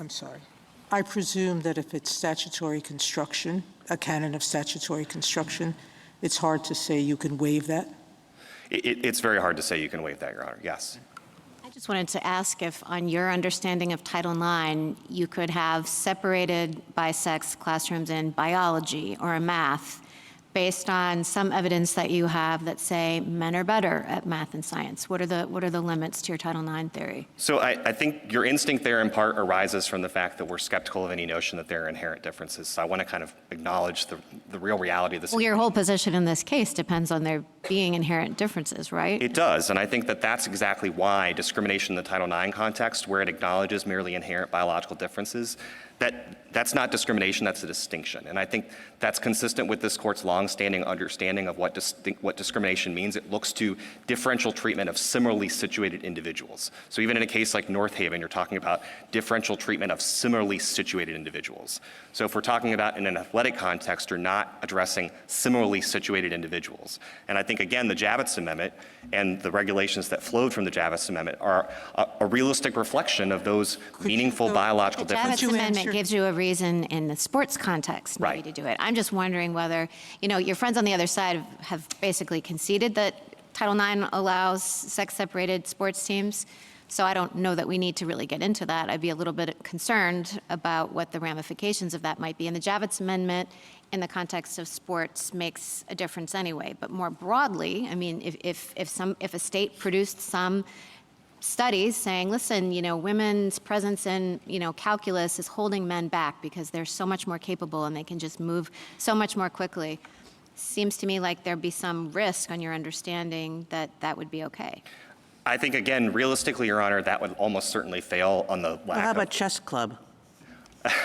I'm sorry. I presume that if it's statutory construction, a canon of statutory construction, it's hard to say you can waive that? It's very hard to say you can waive that, Your Honor, yes. I just wanted to ask if, on your understanding of Title IX, you could have separated by sex classrooms in biology or math based on some evidence that you have that say men are better at math and science. What are the limits to your Title IX theory? So I think your instinct there in part arises from the fact that we're skeptical of any notion that there are inherent differences. So I want to kind of acknowledge the real reality of this. Well, your whole position in this case depends on there being inherent differences, right? It does, and I think that that's exactly why discrimination in the Title IX context, where it acknowledges merely inherent biological differences, that's not discrimination, that's a distinction. And I think that's consistent with this court's longstanding understanding of what discrimination means. It looks to differential treatment of similarly situated individuals. So even in a case like North Haven, you're talking about differential treatment of similarly situated individuals. So if we're talking about in an athletic context, you're not addressing similarly situated individuals. And I think, again, the Javits Amendment and the regulations that flowed from the Javits Amendment are a realistic reflection of those meaningful biological differences. The Javits Amendment gives you a reason in the sports context maybe Right. to do it. I'm just wondering whether, your friends on the other side have basically conceded that Title IX allows sex-separated sports teams. So I don't know that we need to really get into that. I'd be a little bit concerned about what the ramifications of that might be. And the Javits Amendment, in the context of sports, makes a difference anyway. But more broadly, I mean, if a state produced some studies saying, listen, women's presence in, calculus is holding men back because they're so much more capable and they can just move so much more quickly, seems to me like there'd be some risk on your understanding that that would be okay. I think, again, realistically, Your Honor, that would almost certainly fail on the lack Well, how about chess club?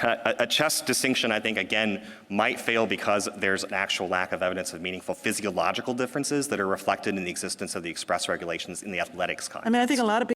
A chess distinction, I think, again, might fail because there's an actual lack of evidence of meaningful physiological differences that are reflected in the existence of the express regulations in the athletics context. I mean, I think a lot of